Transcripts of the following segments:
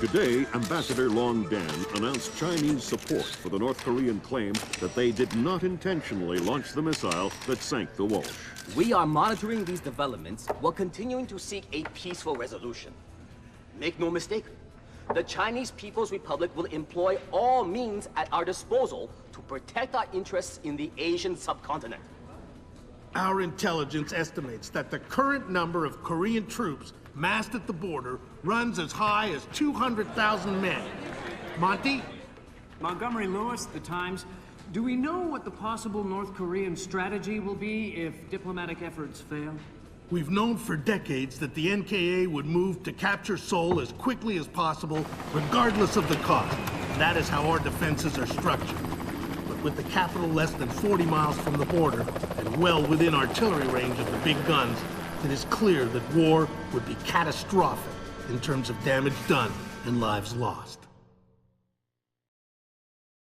Today, Ambassador Long Dan announced Chinese support for the North Korean claim that they did not intentionally launch the missile that sank the Walsh. We are monitoring these developments while continuing to seek a peaceful resolution. Make no mistake, the Chinese People's Republic will employ all means at our disposal to protect our interests in the Asian subcontinent. Our intelligence estimates that the current number of Korean troops massed at the border runs as high as 200,000 men. Monty? Montgomery Lewis, The Times. Do we know what the possible North Korean strategy will be if diplomatic efforts fail? We've known for decades that the NKA would move to capture Seoul as quickly as possible, regardless of the cost. That is how our defenses are structured. But with the capital less than 40 miles from the border, and well within artillery range of the big guns, it is clear that war would be catastrophic in terms of damage done and lives lost.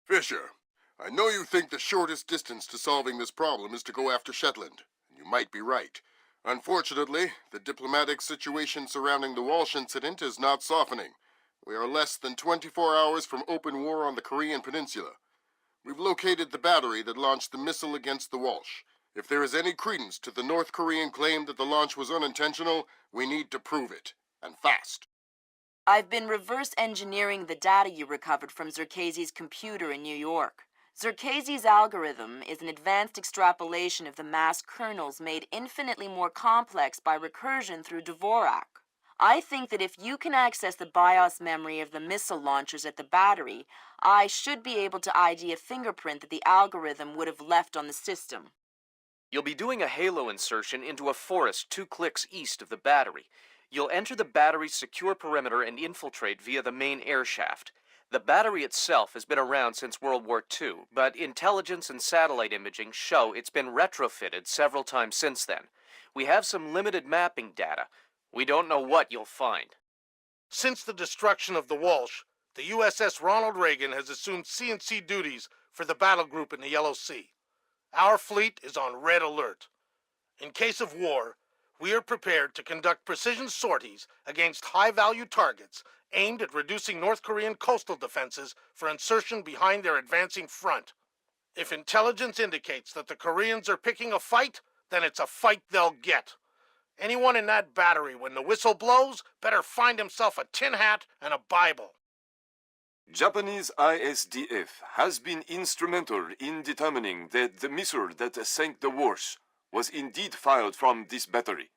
Fisher, I know you think the shortest distance to solving this problem is to go after Shetland, and you might be right. Unfortunately, the diplomatic situation surrounding the Walsh incident is not softening. We are less than 24 hours from open war on the Korean Peninsula. We've located the battery that launched the missile against the Walsh. If there is any credence to the North Korean claim that the launch was unintentional, we need to prove it, and fast. I've been reverse engineering the data you recovered from Zerkezi's computer in New York. Zerkezi's algorithm is an advanced extrapolation of the mass kernels made infinitely more complex by recursion through Dvorak. I think that if you can access the BIOS memory of the missile launchers at the battery, I should be able to ID a fingerprint that the algorithm would have left on the system. You'll be doing a halo insertion into a forest 2 clicks east of the battery. You'll enter the battery's secure perimeter and infiltrate via the main air shaft. The battery itself has been around since World War II, but intelligence and satellite imaging show it's been retrofitted several times since then. We have some limited mapping data. We don't know what you'll find. Since the destruction of the Walsh, the USS Ronald Reagan has assumed C&C duties for the battle group in the Yellow Sea. Our fleet is on red alert. In case of war, we are prepared to conduct precision sorties against high-value targets aimed at reducing North Korean coastal defenses for insertion behind their advancing front. If intelligence indicates that the Koreans are picking a fight, then it's a fight they'll get. Anyone in that battery, when the whistle blows, better find himself a tin hat and a Bible. Japanese ISDF has been instrumental in determining that the missile that sank the Walsh was indeed fired from this battery.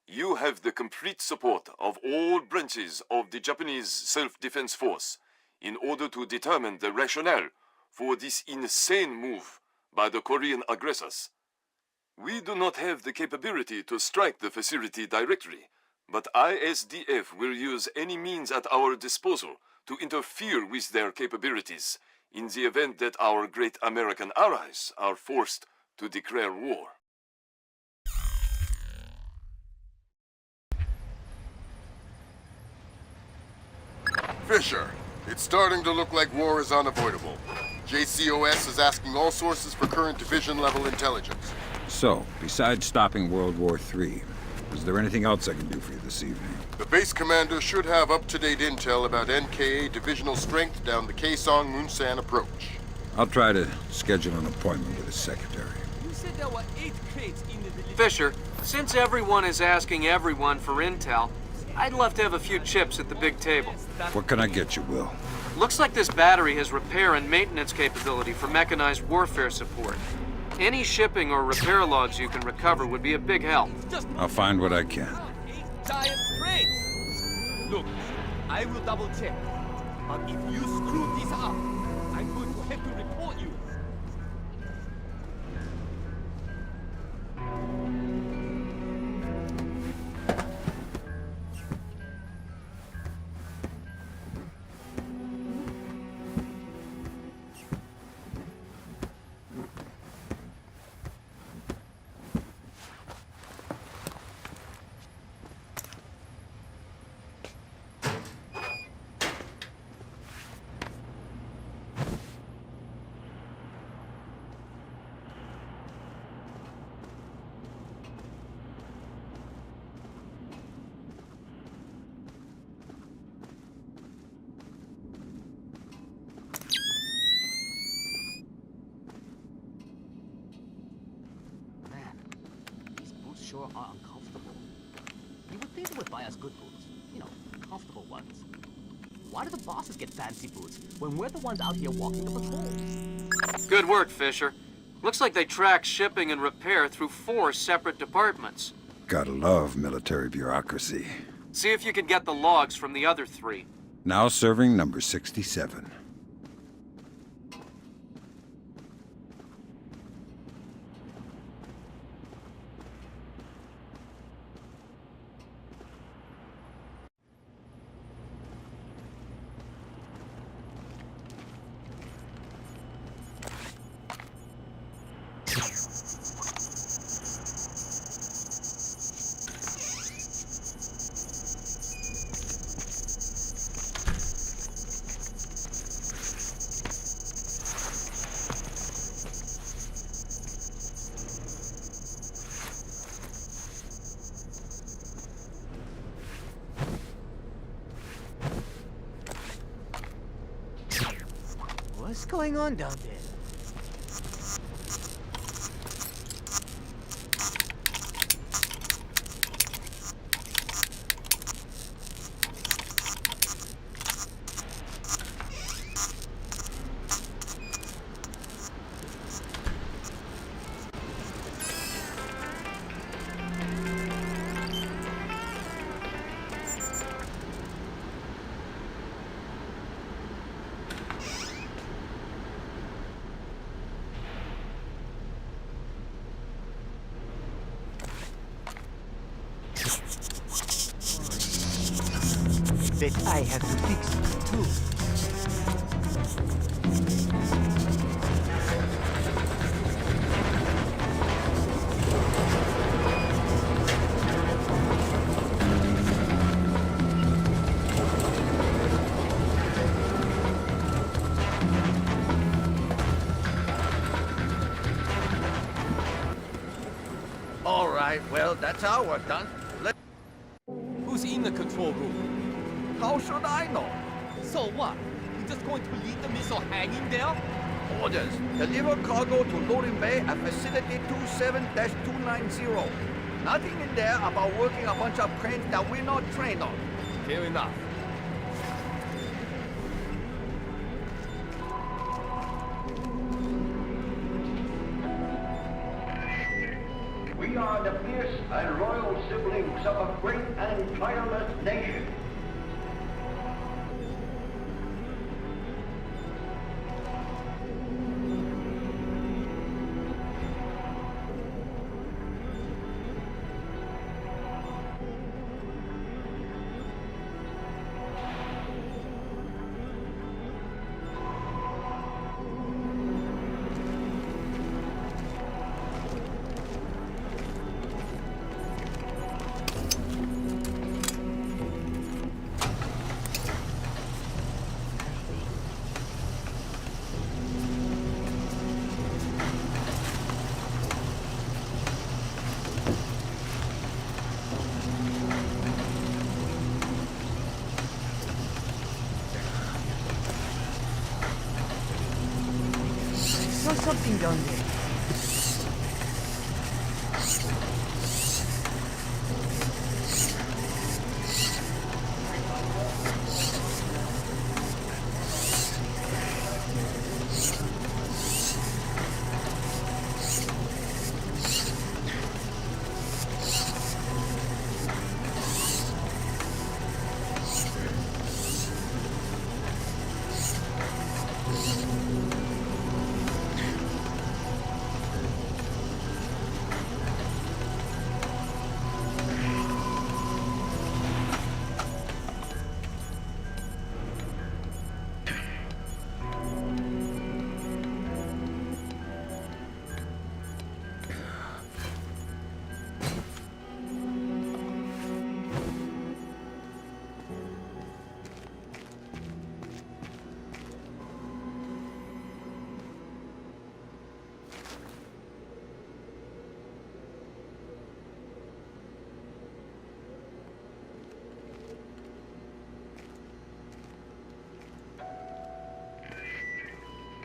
You have the complete support of all branches of the Japanese self-defense force in order to determine the rationale for this insane move by the Korean aggressors. We do not have the capability to strike the facility directly, but ISDF will use any means at our disposal to interfere with their capabilities in the event that our great American allies are forced to declare war. Fisher, it's starting to look like war is unavoidable. JCOS is asking all sources for current division-level intelligence. So, besides stopping World War III, is there anything else I can do for you this evening? The base commander should have up-to-date intel about NKA divisional strength down the Kaesong-Munsan approach. I'll try to schedule an appointment with his secretary. You said there were 8 crates in the delivery. Fisher, since everyone is asking everyone for intel, I'd love to have a few chips at the big table. What can I get you, Will? Looks like this battery has repair and maintenance capability for mechanized warfare support. Any shipping or repair logs you can recover would be a big help. I'll find what I can. 8 giant crates! Look, I will double check. But if you screw this up, I'm going to have to report you. sure are uncomfortable. You would think they would buy us good boots. You know, comfortable ones. Why do the bosses get fancy boots when we're the ones out here walking the patrols? Good work, Fisher. Looks like they track shipping and repair through 4 separate departments. Gotta love military bureaucracy. See if you can get the logs from the other 3. Now serving number 67. What's going on down there? Bet I have to fix it too. All right, well, that's our work done. Who's in the control room? How should I know? So what? You just going to leave the missile hanging there? Orders. Deliver cargo to loading bay at facility 27-290. Nothing in there about working a bunch of cranes that we're not trained on. Fair enough. We are the fierce and loyal siblings of a great and tireless nation. Saw something down there.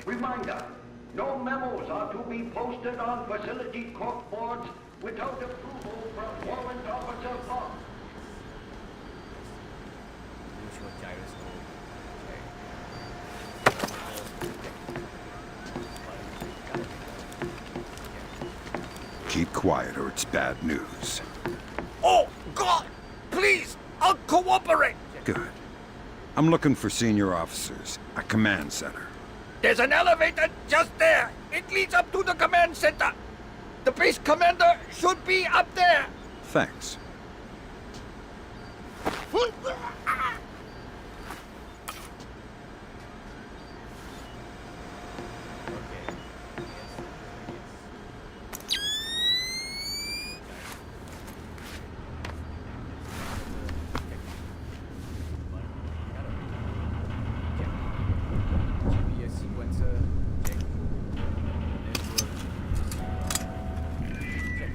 Reminder, no memos are to be posted on facility corkboards without approval from Warrant Officer Fox. Neutral gyroscope. Keep quiet or it's bad news. Oh, God! Please! I'll cooperate! Good. I'm looking for senior officers, a command center. There's an elevator just there. It leads up to the command center. The base commander should be up there. Thanks. GPS sequencer. Check. Network. Check.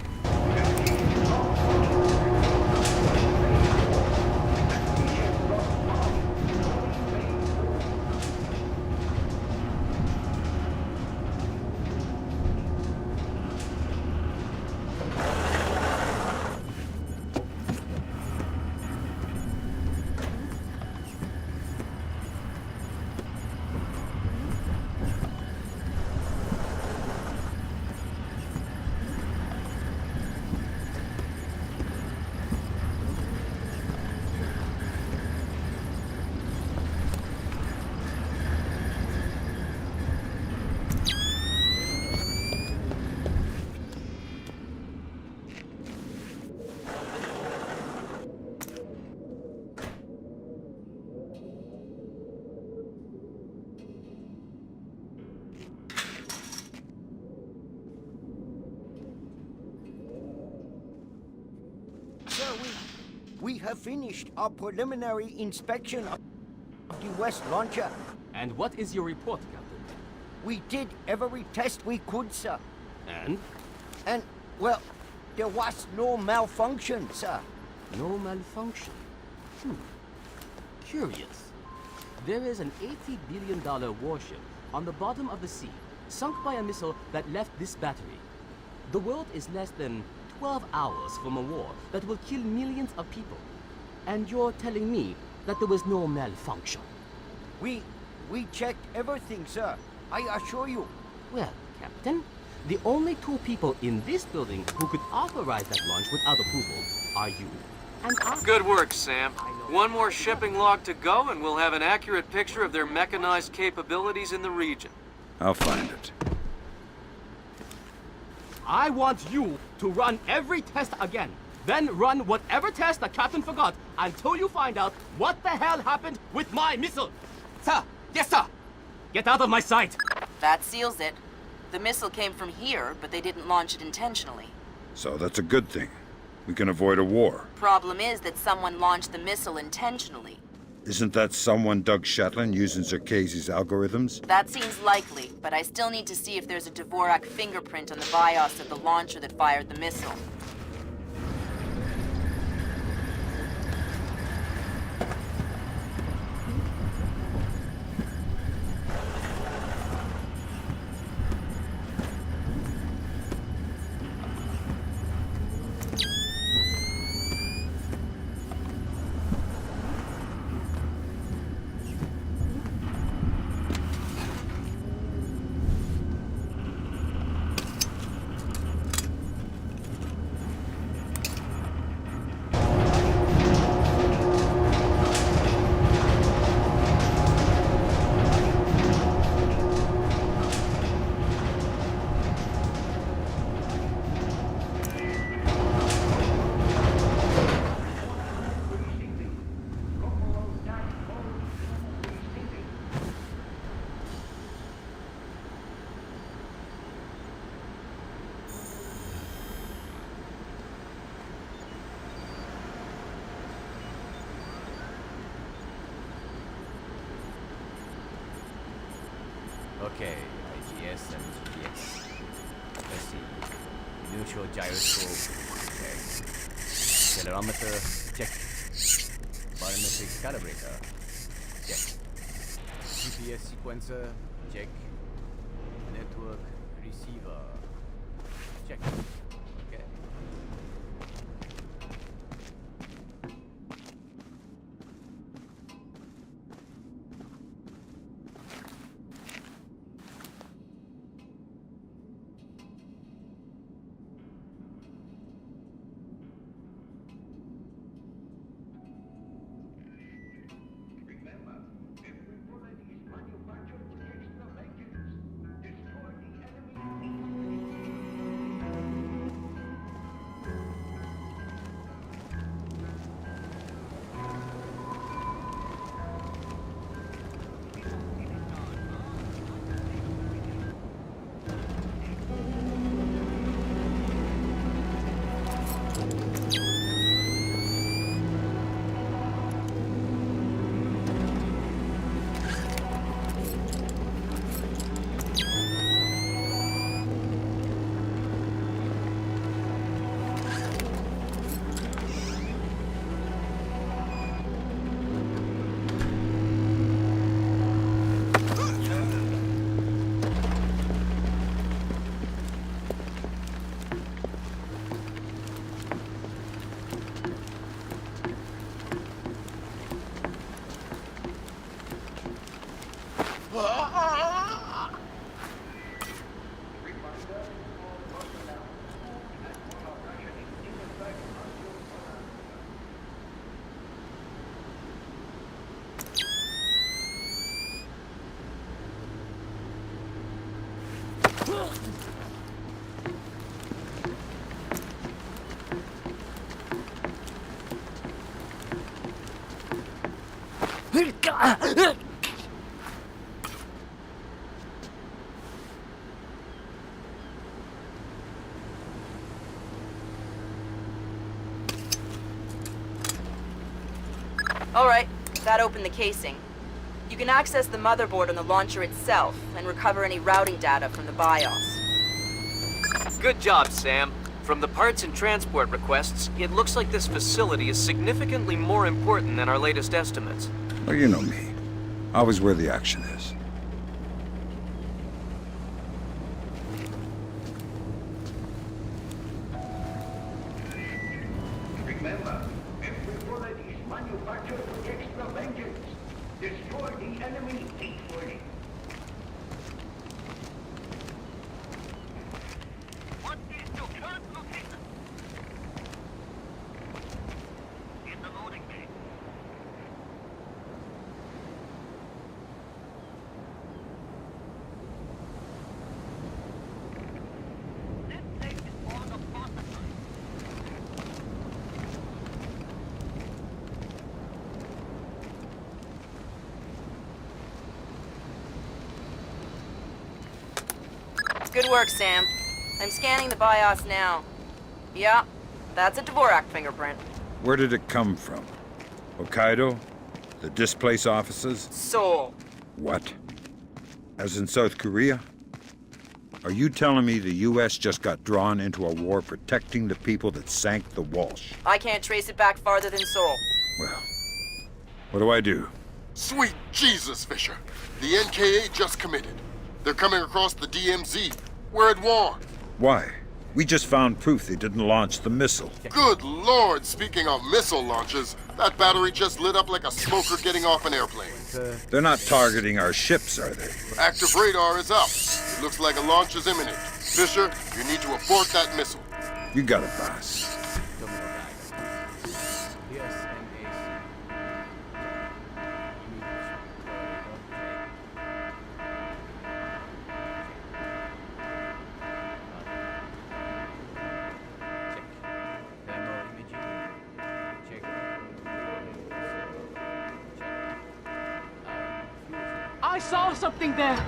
We have finished our preliminary inspection of the West launcher. And what is your report, Captain? We did every test we could, sir. And? And, well, there was no malfunction, sir. No malfunction. Curious. There is an $80 billion warship on the bottom of the sea, sunk by a missile that left this battery. The world is less than 12 hours from a war that will kill millions of people. And you're telling me that there was no malfunction? We checked everything, sir. I assure you. Well, Captain, the only two people in this building who could authorize that launch without approval are you and I. Good work, Sam. One more shipping log to go, and we'll have an accurate picture of their mechanized capabilities in the region. I'll find it. I want you to run every test again. Then run whatever test the captain forgot until you find out what the hell happened with my missile. Sir! Yes, sir! Get out of my sight! That seals it. The missile came from here, but they didn't launch it intentionally. So that's a good thing. We can avoid a war. Problem is that someone launched the missile intentionally. Isn't that someone Doug Shetland using Zerkezi's algorithms? That seems likely, but I still need to see if there's a Dvorak fingerprint on the BIOS of the launcher that fired the missile. Okay, IGS and GPS. Let's see. Neutral gyroscope. Okay. Accelerometer. Check. Biometric calibrator. Check. GPS sequencer. Check. Network receiver. Check. Okay. Alright, that opened the casing. You can access the motherboard on the launcher itself and recover any routing data from the BIOS. Good job, Sam. From the parts and transport requests, it looks like this facility is significantly more important than our latest estimates. Well, you know me. Always where the action is. Remember, every bullet is manufactured with extra vengeance. Destroy the enemy equally. What is your current location? In the loading bay. This place is on the processor. Good work, Sam. I'm scanning the BIOS now. Yeah, that's a Dvorak fingerprint. Where did it come from? Hokkaido? The displace offices? Seoul. What? As in South Korea? Are you telling me the U.S. just got drawn into a war protecting the people that sank the Walsh? I can't trace it back farther than Seoul. Well, what do I do? Sweet Jesus, Fisher. The NKA just committed. They're coming across the DMZ. We're at war. Why? We just found proof they didn't launch the missile. Good Lord, speaking of missile launches, that battery just lit up like a smoker getting off an airplane. They're not targeting our ships, are they? Active radar is up. It looks like a launch is imminent. Fisher, you need to abort that missile. You got it, boss. I saw something there!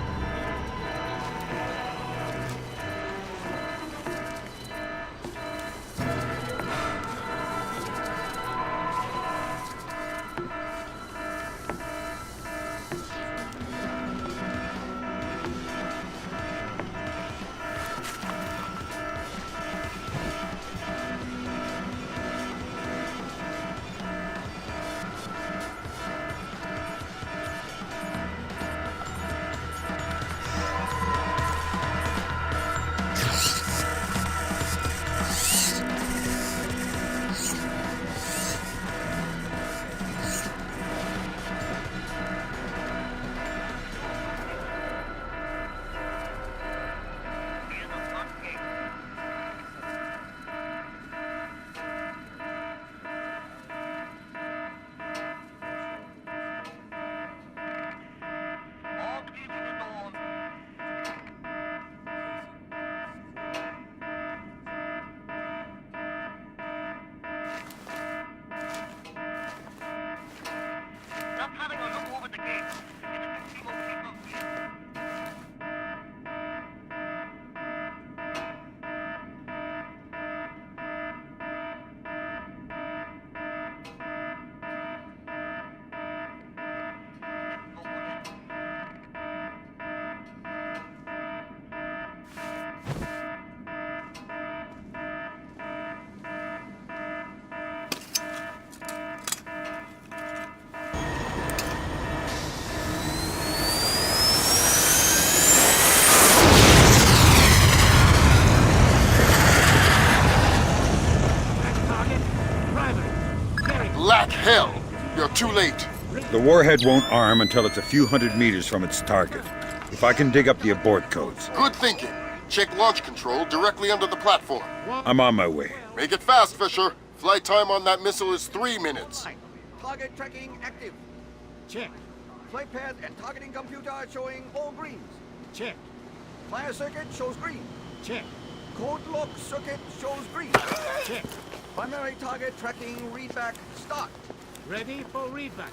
The warhead won't arm until it's a few hundred meters from its target. If I can dig up the abort codes. Good thinking. Check launch control directly under the platform. I'm on my way. Make it fast, Fisher. Flight time on that missile is 3 minutes. Target tracking active. Check. Flight path and targeting computer showing all greens. Check. Fire circuit shows green. Check. Code lock circuit shows green. Check. Primary target tracking readback start. Ready for readback.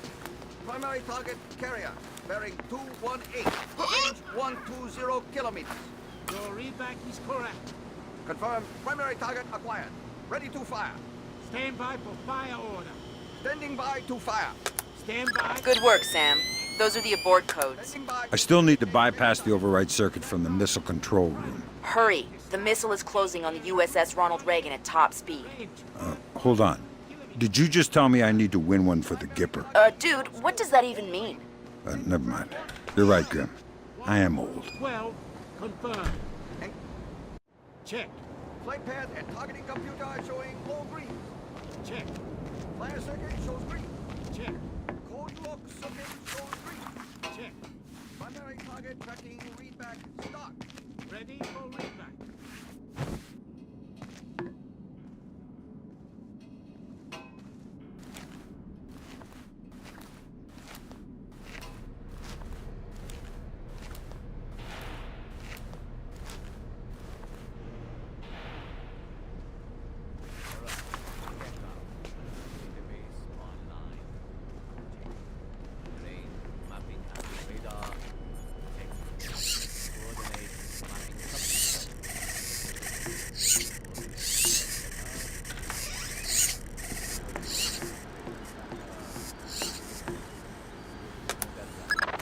Primary target carrier bearing 218. Range 120 kilometers. Your readback is correct. Confirmed. Primary target acquired. Ready to fire. Stand by for fire order. Standing by to fire. Stand by. Good work, Sam. Those are the abort codes. Standing by. I still need to bypass the override circuit from the missile control room. Hurry. The missile is closing on the USS Ronald Reagan at top speed. Hold on. Did you just tell me I need to win one for the Gipper? Dude, what does that even mean? Never mind. You're right, Grim. I am old. 12. Confirmed. Check. Flight path and targeting computer showing all green. Check. Fire circuit shows green. Check. Code lock circuit shows green. Check. Primary target tracking readback start. Ready for readback.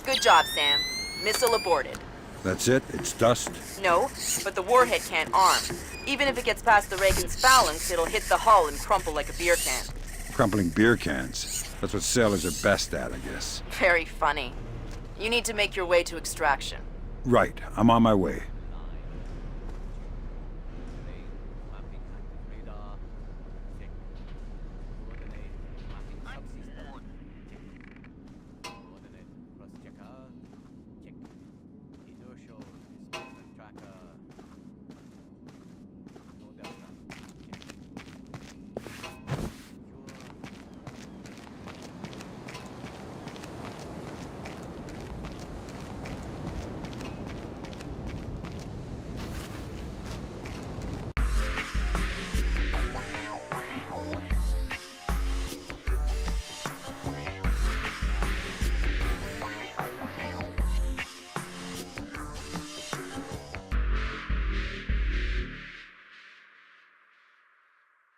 Good job, Sam. Missile aborted. That's it? It's dust? No, but the warhead can't arm. Even if it gets past the Reagan's phalanx, it'll hit the hull and crumple like a beer can. Crumpling beer cans. That's what sailors are best at, I guess. Very funny. You need to make your way to extraction. Right. I'm on my way.